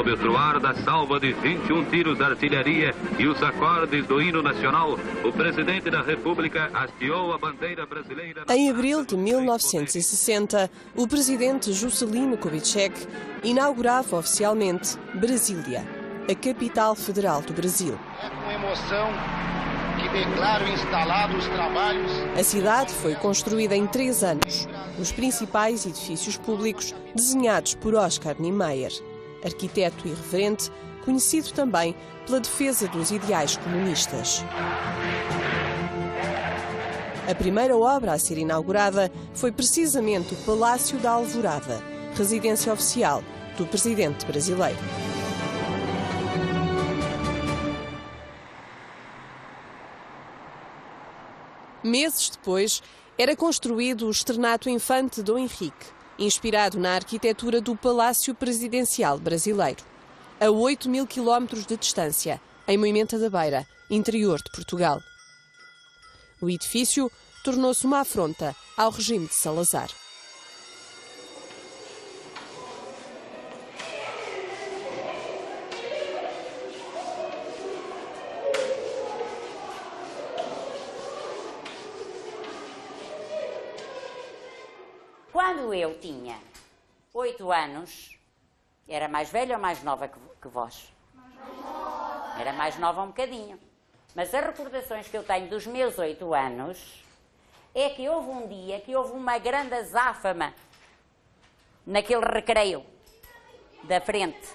Sob o troar da salva de 21 tiros de artilharia e os acordes do hino nacional, o presidente da República hasteou a bandeira brasileira... Em abril de 1960, o presidente Juscelino Kubitschek inaugurava oficialmente Brasília, a capital federal do Brasil. É com emoção que declaro instalados os trabalhos... A cidade foi construída em 3 anos, nos principais edifícios públicos desenhados por Oscar Niemeyer, arquiteto irreverente, conhecido também pela defesa dos ideais comunistas. A primeira obra a ser inaugurada foi precisamente o Palácio da Alvorada, residência oficial do presidente brasileiro. Meses depois, era construído o Externato Infante Dom Henrique, inspirado na arquitetura do Palácio Presidencial brasileiro. A 8.000 quilómetros de distância, em Moimenta da Beira, interior de Portugal. O edifício tornou-se uma afronta ao regime de Salazar. Quando eu tinha 8 anos, era mais velha ou mais nova que vós? Era mais nova um bocadinho. Mas as recordações que eu tenho dos meus 8 anos é que houve um dia que houve uma grande azáfama naquele recreio da frente.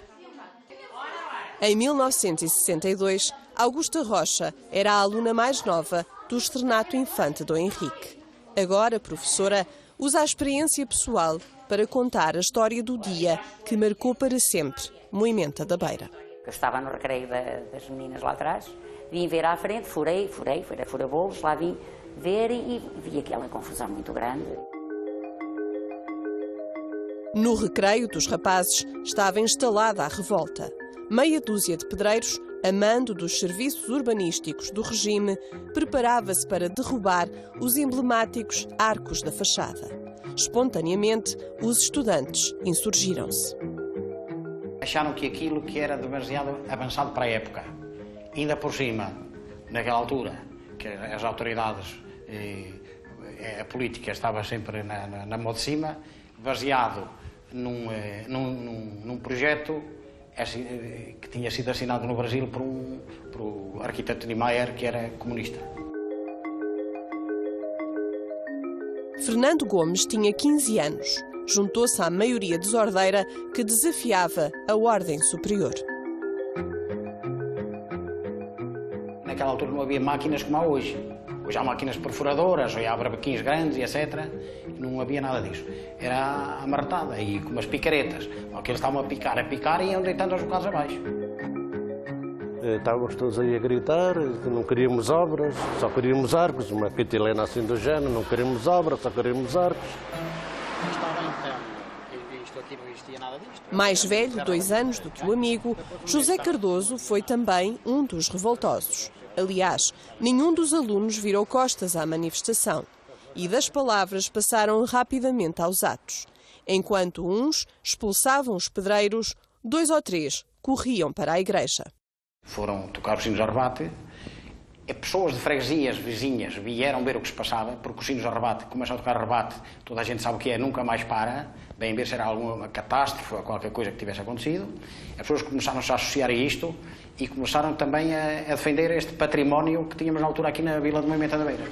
Em 1962, Augusta Rocha era a aluna mais nova do Externato Infante Dom Henrique. Agora, professora, usa a experiência pessoal para contar a história do dia que marcou para sempre Moimenta da Beira. Eu estava no recreio das meninas lá atrás, vim ver à frente, furei, foi fura-bolos, lá vim ver e vi aquela confusão muito grande. No recreio dos rapazes estava instalada a revolta. Meia dúzia de pedreiros, a mando dos serviços urbanísticos do regime, preparava-se para derrubar os emblemáticos arcos da fachada. Espontaneamente, os estudantes insurgiram-se. Acharam que aquilo que era demasiado avançado para a época, ainda por cima, naquela altura, que as autoridades, a política estava sempre na mão de cima, baseado num projeto que tinha sido assinado no Brasil por o arquiteto Niemeyer, que era comunista. Fernando Gomes tinha 15 anos. Juntou-se à maioria desordeira que desafiava a ordem superior. Naquela altura não havia máquinas como há hoje. Hoje há máquinas perfuradoras, hoje há barbequins grandes e etc. Não havia nada disso. Era amartada e com umas picaretas. Aqueles estavam a picar e iam deitando os bocados abaixo. Estávamos todos aí a gritar que não queríamos obras, só queríamos arcos. Uma cantilena assim do género, não queríamos obras, só queríamos arcos. Mais velho, 2 anos do que o amigo, José Cardoso foi também um dos revoltosos. Aliás, nenhum dos alunos virou costas à manifestação e das palavras passaram rapidamente aos atos. Enquanto uns expulsavam os pedreiros, 2 ou 3 corriam para a igreja. Foram tocar os sinos a rebate. Pessoas de freguesias vizinhas vieram ver o que se passava, porque os sinos a rebate, começam a tocar rebate, toda a gente sabe o que é, nunca mais para, bem ver se era alguma catástrofe ou qualquer coisa que tivesse acontecido. As pessoas começaram-se a associar a isto e começaram também a defender este património que tínhamos na altura aqui na vila de Moimenta da Beira.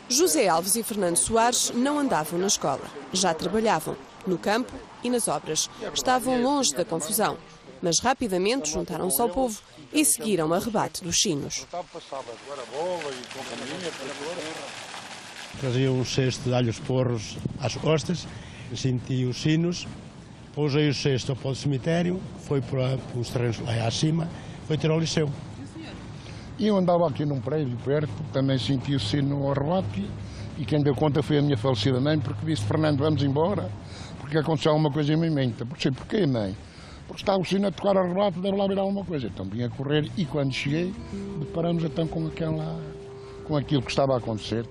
José Alves e Fernando Soares não andavam na escola, já trabalhavam, no campo e nas obras. Estavam longe da confusão, mas rapidamente juntaram-se ao povo e seguiram a rebate dos sinos. Trazia um cesto de alhos porros às costas, senti os sinos, pousei o cesto para o cemitério, foi para os terrenos lá acima, foi ter ao liceu. E eu andava aqui num prédio perto, também senti o sino ao rebate, e quem deu conta foi a minha falecida mãe, porque disse: Fernando, vamos embora, porque aconteceu alguma coisa em Moimenta. Porquê, mãe? Porque está o sino a tocar a rebate, deve lá vir alguma coisa. Então vim a correr e quando cheguei, deparamos então com aquilo que estava a acontecer.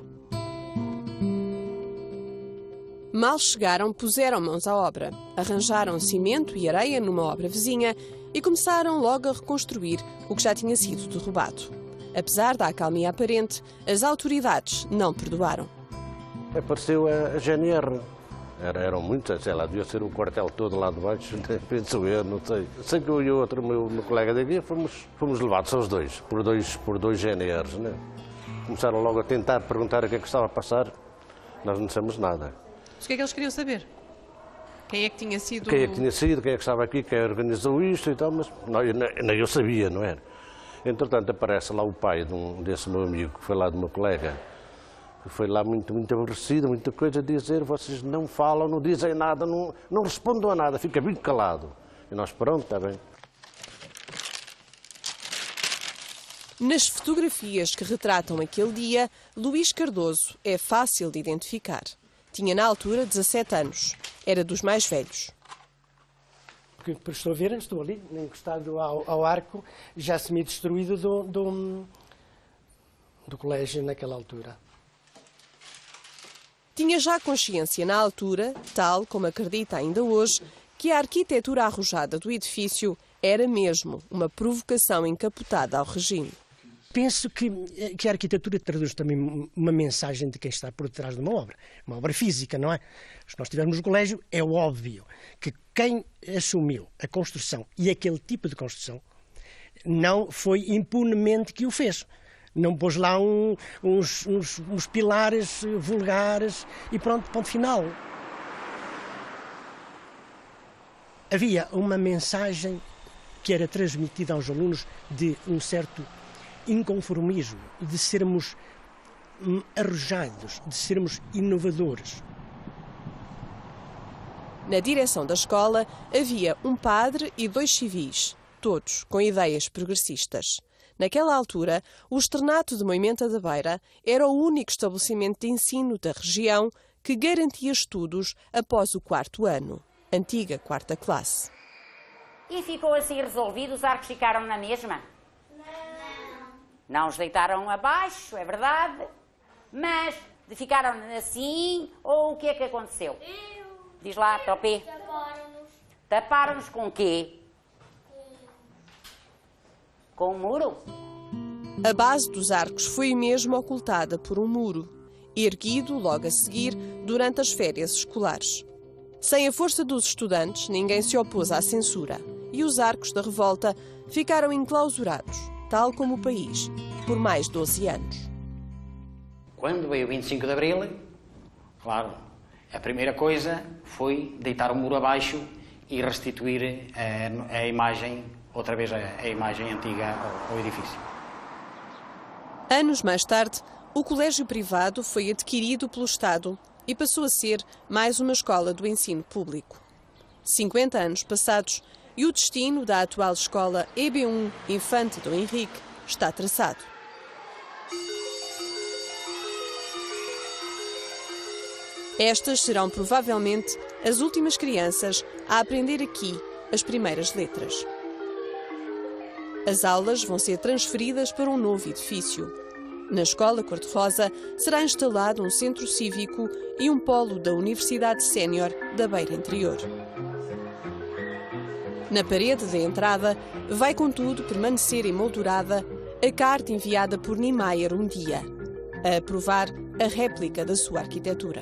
Mal chegaram, puseram mãos à obra. Arranjaram cimento e areia numa obra vizinha e começaram logo a reconstruir o que já tinha sido derrubado. Apesar da acalmia aparente, as autoridades não perdoaram. Apareceu a GNR. Eram muitas, sei lá, devia ser o quartel todo lá de baixo, penso eu, não sei. Sei que eu e o outro, meu colega daqui, fomos levados aos dois, por dois GNRs, né? Começaram logo a tentar perguntar o que é que estava a passar, nós não dissemos nada. O que é que eles queriam saber? Quem é que tinha sido... Quem é que tinha sido, quem é que estava aqui, quem organizou isto e tal, mas nem eu sabia, não era? Entretanto, aparece lá o pai desse meu amigo, que foi lá do meu colega, que foi lá muito aborrecido, muita coisa a dizer, vocês não falam, não dizem nada, não respondem a nada, fica bem calado. E nós, pronto, está bem. Nas fotografias que retratam aquele dia, Luís Cardoso é fácil de identificar. Tinha na altura 17 anos. Era dos mais velhos. Porque estou a ver, estou ali, encostado ao arco, já semi-destruído do colégio naquela altura. Tinha já consciência na altura, tal como acredita ainda hoje, que a arquitetura arrojada do edifício era mesmo uma provocação encapotada ao regime. Penso que a arquitetura traduz também uma mensagem de quem está por detrás de uma obra física, não é? Se nós estivermos no colégio, é óbvio que quem assumiu a construção e aquele tipo de construção não foi impunemente que o fez. Não pôs lá uns pilares vulgares e pronto, ponto final. Havia uma mensagem que era transmitida aos alunos de um certo inconformismo, de sermos arrojados, de sermos inovadores. Na direção da escola havia um padre e 2 civis, todos com ideias progressistas. Naquela altura, o Externato de Moimenta da Beira era o único estabelecimento de ensino da região que garantia estudos após o 4º ano, antiga 4ª classe. E ficou assim resolvido, os arcos ficaram na mesma? Não os deitaram abaixo, é verdade, mas ficaram assim, ou o que é que aconteceu? Diz lá, Topé. Taparam-nos. Taparam-nos com o quê? Com um muro? A base dos arcos foi mesmo ocultada por um muro, erguido logo a seguir durante as férias escolares. Sem a força dos estudantes, ninguém se opôs à censura e os arcos da revolta ficaram enclausurados, tal como o país, por mais 12 anos. Quando veio o 25 de Abril, claro, a primeira coisa foi deitar o muro abaixo e restituir a imagem, outra vez a imagem antiga ao edifício. Anos mais tarde, o colégio privado foi adquirido pelo Estado e passou a ser mais uma escola do ensino público. 50 anos passados e o destino da atual escola EB1 Infante Dom Henrique está traçado. Estas serão provavelmente as últimas crianças a aprender aqui as primeiras letras. As aulas vão ser transferidas para um novo edifício. Na Escola Cor-de-Rosa será instalado um centro cívico e um polo da Universidade Sénior da Beira Interior. Na parede da entrada vai, contudo, permanecer emoldurada a carta enviada por Niemeyer um dia, a aprovar a réplica da sua arquitetura.